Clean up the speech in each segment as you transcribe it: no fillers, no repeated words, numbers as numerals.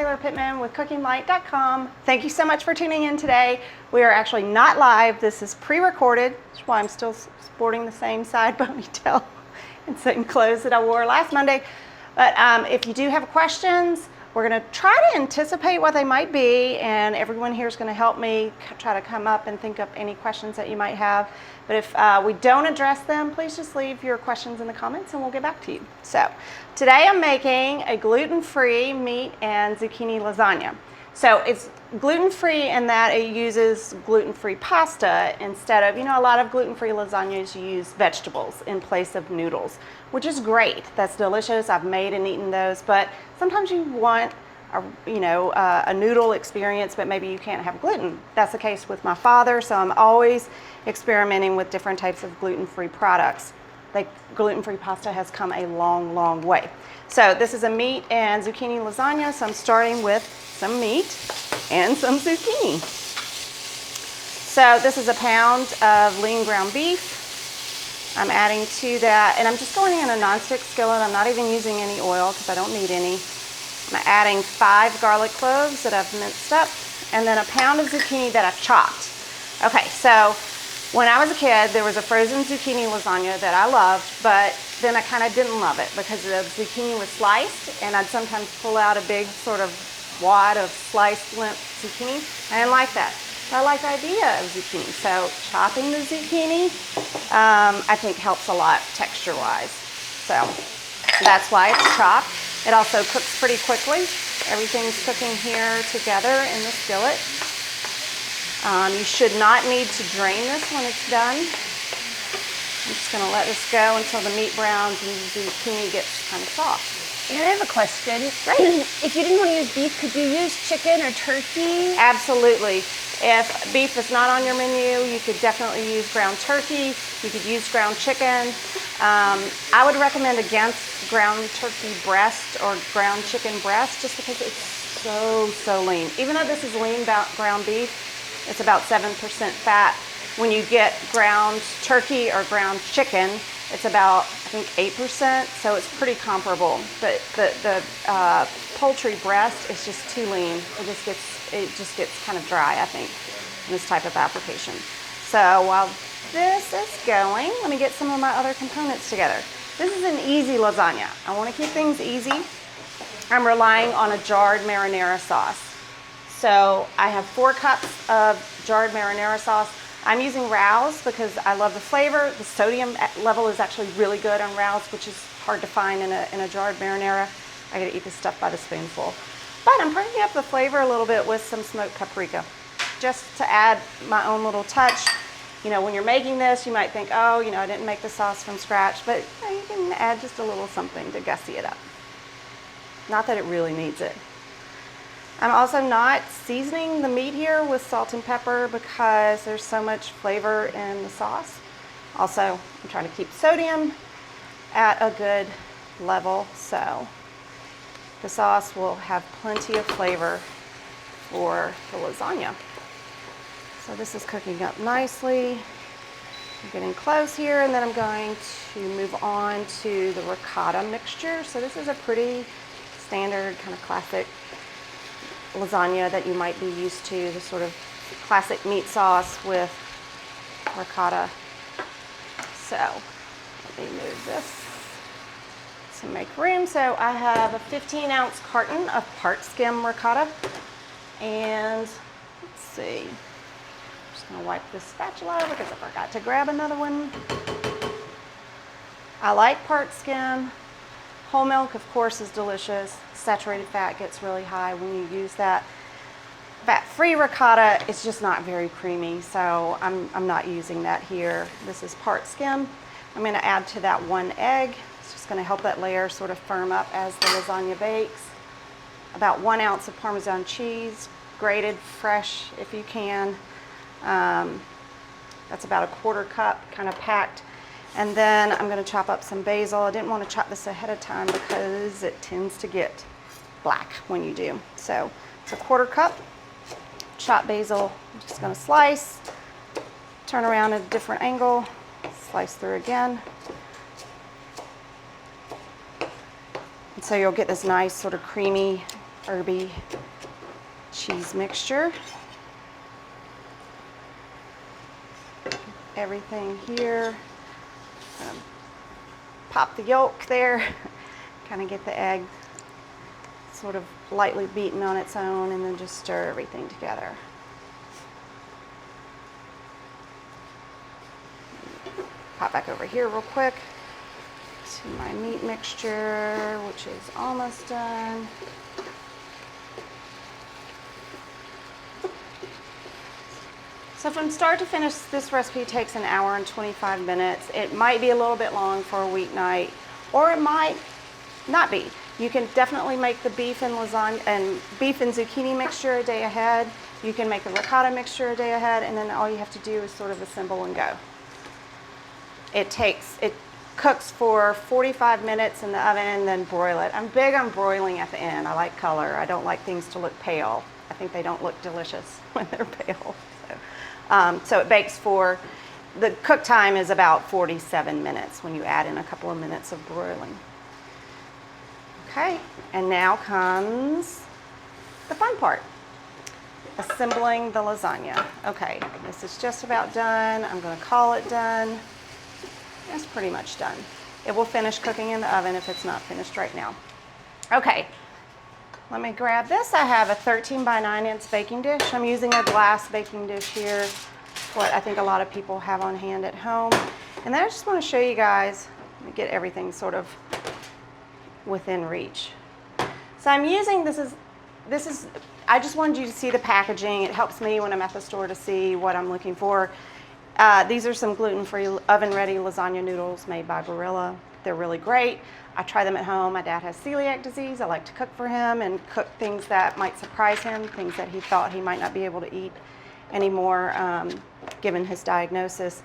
Taylor Pittman with CookingLight.com. Thank you so much for tuning in today. We are actually not live. This is pre-recorded, which is why I'm still sporting the same side ponytail and same clothes that I wore last Monday. But if you do have questions, we're going to try to anticipate what they might be, and everyone here is going to help me try to come up and think of any questions that you might have. But if we don't address them, please just leave your questions in the comments and we'll get back to you. So today I'm making a gluten-free meat and zucchini lasagna. So it's gluten-free in that it uses gluten-free pasta instead of, a lot of gluten-free lasagnas use vegetables in place of noodles, which is great. That's delicious. I've made and eaten those, but sometimes you want a noodle experience, but maybe you can't have gluten. That's the case with my father, so I'm always experimenting with different types of gluten-free products. Like gluten-free pasta has come a long, long way. So this is a meat and zucchini lasagna, so I'm starting with some meat and some zucchini. So this is a pound of lean ground beef. I'm adding to that, and I'm just going in a nonstick skillet. I'm not even using any oil because I don't need any. I'm adding 5 garlic cloves that I've minced up, and then a pound of zucchini that I've chopped. Okay, so when I was a kid, there was a frozen zucchini lasagna that I loved, but then I kind of didn't love it because the zucchini was sliced, and I'd sometimes pull out a big sort of wad of sliced limp zucchini. I didn't like that. But I like the idea of zucchini. So chopping the zucchini, I think helps a lot texture-wise. So that's why it's chopped. It also cooks pretty quickly. Everything's cooking here together in the skillet. You should not need to drain this when it's done. I'm just going to let this go until the meat browns and the zucchini gets kind of soft. And I have a question. Great. If you didn't want to use beef, could you use chicken or turkey? Absolutely. If beef is not on your menu, you could definitely use ground turkey. You could use ground chicken. I would recommend against ground turkey breast or ground chicken breast just because it's so lean. Even though this is lean ground beef, it's about 7% fat. When you get ground turkey or ground chicken, it's about, I think, 8%, so it's pretty comparable. But the poultry breast is just too lean. It just gets kind of dry, I think, in this type of application. So while this is going, let me get some of my other components together. This is an easy lasagna. I want to keep things easy. I'm relying on a jarred marinara sauce. So I have 4 cups of jarred marinara sauce. I'm using Rouse because I love the flavor. The sodium level is actually really good on Rouse, which is hard to find in a jarred marinara. I gotta eat this stuff by the spoonful. But I'm bringing up the flavor a little bit with some smoked paprika, just to add my own little touch. When you're making this, you might think, oh, I didn't make the sauce from scratch, but you can add just a little something to gussy it up. Not that it really needs it. I'm also not seasoning the meat here with salt and pepper because there's so much flavor in the sauce. Also, I'm trying to keep sodium at a good level, so the sauce will have plenty of flavor for the lasagna. So this is cooking up nicely. I'm getting close here, and then I'm going to move on to the ricotta mixture. So this is a pretty standard kind of classic lasagna that you might be used to, the sort of classic meat sauce with ricotta. So let me move this to make room. So I have a 15-ounce carton of part skim ricotta, and let's see, I'm just gonna wipe this spatula because I forgot to grab another one. I like part skim. Whole milk, of course, is delicious. Saturated fat gets really high when you use that. Fat-free ricotta is just not very creamy, so I'm not using that here. This is part skim. I'm going to add to that 1 egg. It's just going to help that layer sort of firm up as the lasagna bakes. About 1 ounce of Parmesan cheese, grated fresh if you can. That's about a 1/4 cup, kind of packed. And then I'm going to chop up some basil. I didn't want to chop this ahead of time because it tends to get black when you do. So it's a 1/4 cup chopped basil. I'm just going to slice, turn around at a different angle, slice through again. And so you'll get this nice sort of creamy herby cheese mixture. Everything here. Pop the yolk there, kind of get the egg sort of lightly beaten on its own, and then just stir everything together. Pop back over here real quick to my meat mixture, which is almost done. So from start to finish, this recipe takes an hour and 25 minutes. It might be a little bit long for a weeknight, or it might not be. You can definitely make the beef and lasagna and beef and zucchini mixture a day ahead. You can make the ricotta mixture a day ahead, and then all you have to do is sort of assemble and go. It cooks for 45 minutes in the oven and then broil it. I'm big on broiling at the end. I like color. I don't like things to look pale. I think they don't look delicious when they're pale. So it bakes for, the cook time is about 47 minutes when you add in a couple of minutes of broiling. Okay, and now comes the fun part, assembling the lasagna. Okay, this is just about done. I'm going to call it done. It's pretty much done. It will finish cooking in the oven if it's not finished right now. Okay, let me grab this. I have a 13 by 9 inch baking dish. I'm using a glass baking dish here, what I think a lot of people have on hand at home. And then I just want to show you guys, let me get everything sort of within reach. So I'm using, this is, I just wanted you to see the packaging. It helps me when I'm at the store to see what I'm looking for. These are some gluten-free oven-ready lasagna noodles made by Barilla. They're really great. I try them at home. My dad has celiac disease. I like to cook for him and cook things that might surprise him, things that he thought he might not be able to eat anymore, given his diagnosis.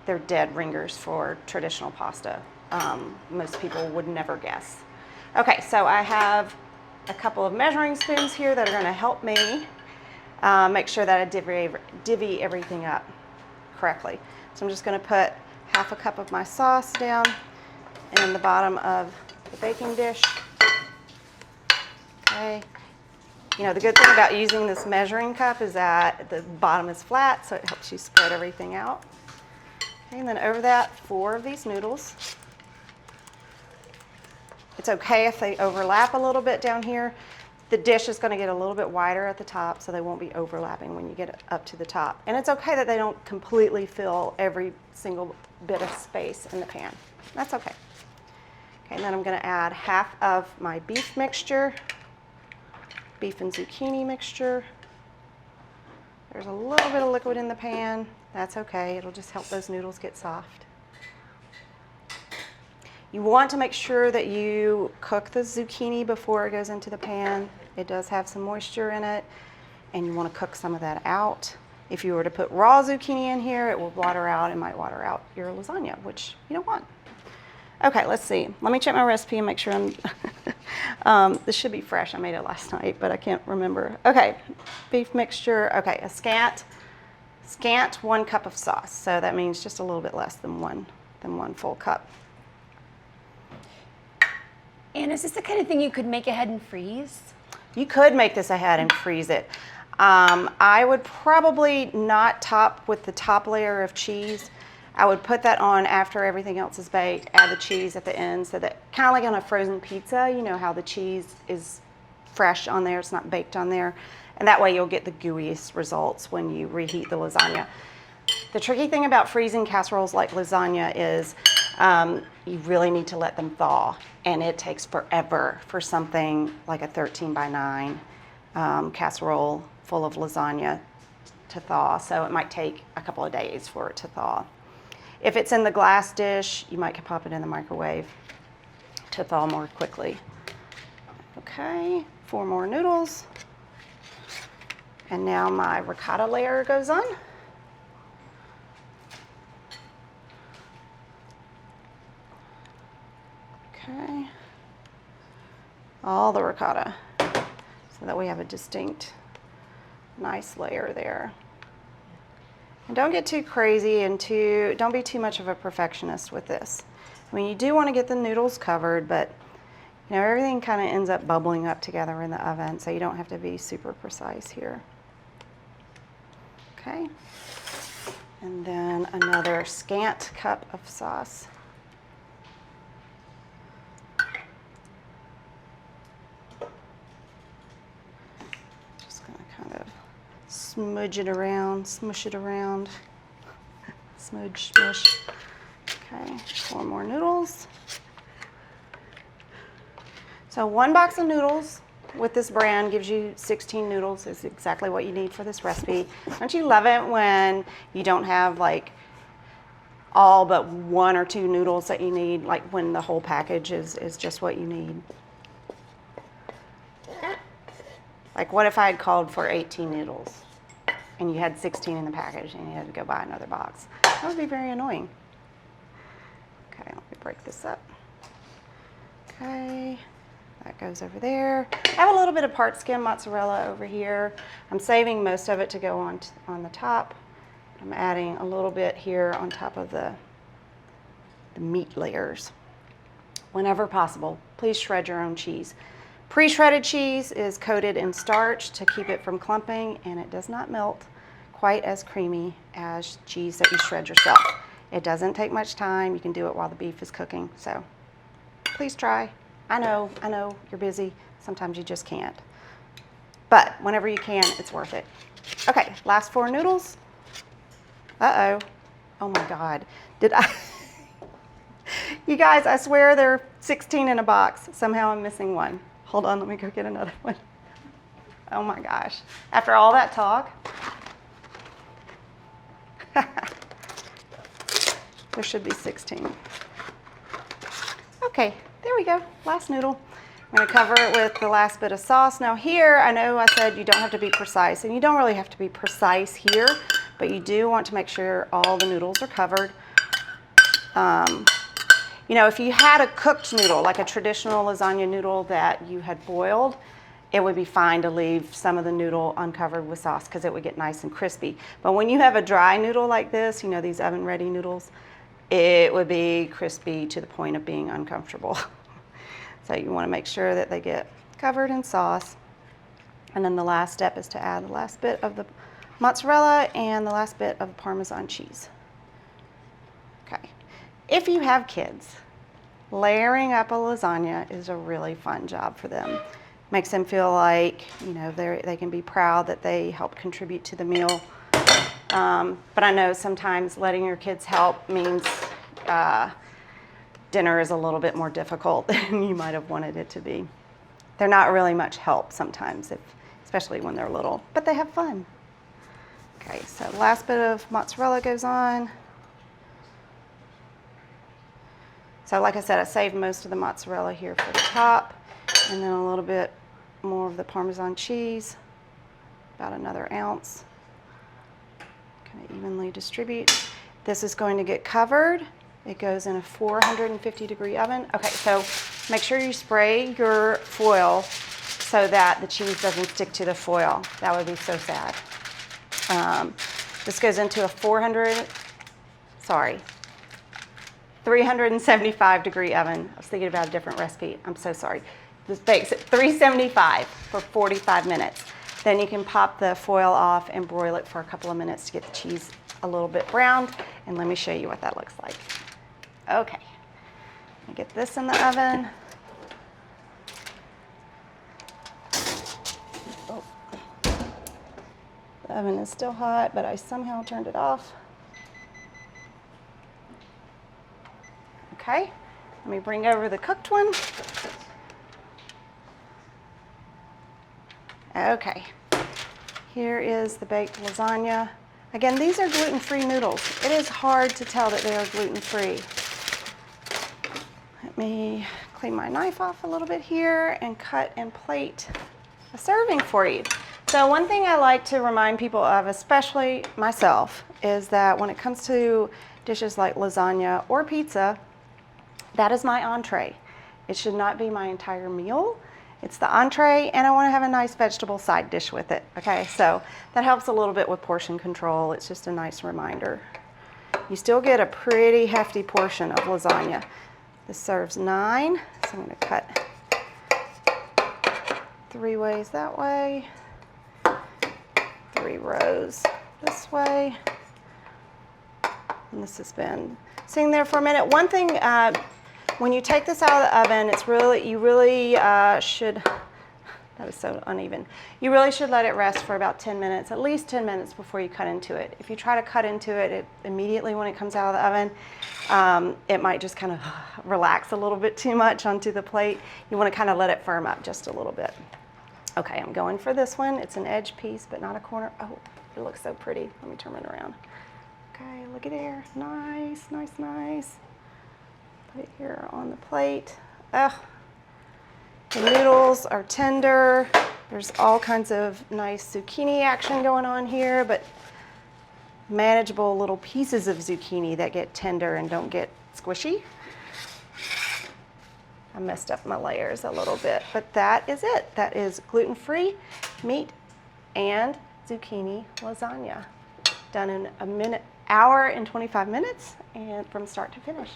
They're dead ringers for traditional pasta. Most people would never guess. Okay, so I have a couple of measuring spoons here that are going to help me make sure that I divvy everything up correctly. So I'm just going to put half a cup of my sauce down in the bottom of the baking dish. Okay. You know, the good thing about using this measuring cup is that the bottom is flat, so it helps you spread everything out. Okay, and then over that, 4 of these noodles. It's okay if they overlap a little bit down here. The dish is going to get a little bit wider at the top, so they won't be overlapping when you get up to the top. And it's okay that they don't completely fill every single bit of space in the pan. That's okay. Okay, and then I'm going to add half of my beef mixture, beef and zucchini mixture. There's a little bit of liquid in the pan. That's okay. It'll just help those noodles get soft. You want to make sure that you cook the zucchini before it goes into the pan. It does have some moisture in it, and you want to cook some of that out. If you were to put raw zucchini in here, it will water out and might water out your lasagna, which you don't want. Okay, let's see. Let me check my recipe and make sure I'm, this should be fresh. I made it last night, but I can't remember. Okay, beef mixture. Okay, a scant 1 cup of sauce. So that means just a little bit less than one full cup. And is this the kind of thing you could make ahead and freeze? You could make this ahead and freeze it. I would probably not top with the top layer of cheese. I would put that on after everything else is baked, add the cheese at the end, so that kind of like on a frozen pizza, you know how the cheese is fresh on there, it's not baked on there. And that way you'll get the gooeyest results when you reheat the lasagna. The tricky thing about freezing casseroles like lasagna is you really need to let them thaw, and it takes forever for something like a 13 by 9 casserole full of lasagna to thaw, so it might take a couple of days for it to thaw. If it's in the glass dish, you might pop it in the microwave to thaw more quickly. Okay, 4 more noodles. And now my ricotta layer goes on. Okay, all the ricotta, so that we have a distinct, nice layer there. And don't get too crazy and don't be too much of a perfectionist with this. I mean, you do want to get the noodles covered, but You know, everything kind of ends up bubbling up together in the oven, so you don't have to be super precise here. Okay. And then another scant cup of sauce. Just gonna kind of smudge it around, smush it around. Smudge, smush. Okay, 4 more noodles. So 1 box of noodles with this brand gives you 16 noodles. Is exactly what you need for this recipe. Don't you love it when you don't have like all but 1 or 2 noodles that you need, like when the whole package is just what you need? Like what if I had called for 18 noodles and you had 16 in the package and you had to go buy another box? That would be very annoying. Okay, let me break this up. Okay. That goes over there. I have a little bit of part skim mozzarella over here. I'm saving most of it to go on the top. I'm adding a little bit here on top of the meat layers. Whenever possible, please shred your own cheese. Pre-shredded cheese is coated in starch to keep it from clumping, and it does not melt quite as creamy as cheese that you shred yourself. It doesn't take much time. You can do it while the beef is cooking, so please try. I know, you're busy. Sometimes you just can't. But whenever you can, it's worth it. Okay, last 4 noodles. Uh-oh. Oh my God. Did I? You guys, I swear there are 16 in a box. Somehow I'm missing 1. Hold on, let me go get another one. Oh my gosh. After all that talk. There should be 16. Okay. There we go, last noodle. I'm gonna cover it with the last bit of sauce. Now here, I know I said you don't have to be precise, and you don't really have to be precise here, but you do want to make sure all the noodles are covered. You know, if you had a cooked noodle, like a traditional lasagna noodle that you had boiled, it would be fine to leave some of the noodle uncovered with sauce because it would get nice and crispy. But when you have a dry noodle like this, you know, these oven-ready noodles, it would be crispy to the point of being uncomfortable. So you want to make sure that they get covered in sauce. And then the last step is to add the last bit of the mozzarella and the last bit of Parmesan cheese. Okay. If you have kids, layering up a lasagna is a really fun job for them. Makes them feel like, you know, they can be proud that they help contribute to the meal. But I know sometimes letting your kids help means dinner is a little bit more difficult than you might have wanted it to be. They're not really much help sometimes, especially when they're little, but they have fun. Okay, so last bit of mozzarella goes on. So like I said, I saved most of the mozzarella here for the top, and then a little bit more of the Parmesan cheese, about another ounce. Kind of evenly distribute. This is going to get covered. It goes in a 450-degree oven. Okay, so make sure you spray your foil so that the cheese doesn't stick to the foil. That would be so sad. This goes into a 375-degree oven. I was thinking about a different recipe. I'm so sorry. This bakes at 375 for 45 minutes. Then you can pop the foil off and broil it for a couple of minutes to get the cheese a little bit browned. And let me show you what that looks like. Okay, let me get this in the oven. Oh. The oven is still hot, but I somehow turned it off. Okay, let me bring over the cooked one. Okay, here is the baked lasagna. Again, these are gluten-free noodles. It is hard to tell that they are gluten-free. Let me clean my knife off a little bit here and cut and plate a serving for you. So one thing I like to remind people of, especially myself, is that when it comes to dishes like lasagna or pizza, that is my entree. It should not be my entire meal. It's the entree, and I want to have a nice vegetable side dish with it. Okay, so that helps a little bit with portion control. It's just a nice reminder. You still get a pretty hefty portion of lasagna. This serves 9, so I'm going to cut 3 ways that way, 3 rows this way. And this has been sitting there for a minute. One thing, when you take this out of the oven, you really should, that is so uneven. You really should let it rest for about 10 minutes, at least 10 minutes before you cut into it. If you try to cut into it immediately when it comes out of the oven, it might just kind of relax a little bit too much onto the plate. You want to kind of let it firm up just a little bit. Okay, I'm going for this one. It's an edge piece, but not a corner. Oh, it looks so pretty. Let me turn it around. Okay, look at there. Nice, nice, nice. Put it here on the plate. Ugh. The noodles are tender. There's all kinds of nice zucchini action going on here, but manageable little pieces of zucchini that get tender and don't get squishy. I messed up my layers a little bit, but that is it. That is gluten-free meat and zucchini lasagna. Done in hour and 25 minutes and from start to finish.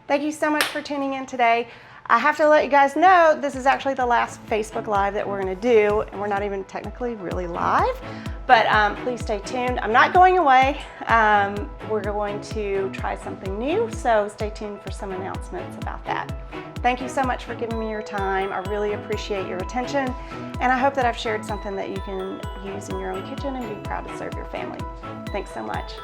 Thank you so much for tuning in today. I have to let you guys know this is actually the last Facebook Live that we're going to do, and we're not even technically really live, but please stay tuned. I'm not going away. We're going to try something new, so stay tuned for some announcements about that. Thank you so much for giving me your time. I really appreciate your attention, and I hope that I've shared something that you can use in your own kitchen and be proud to serve your family. Thanks so much.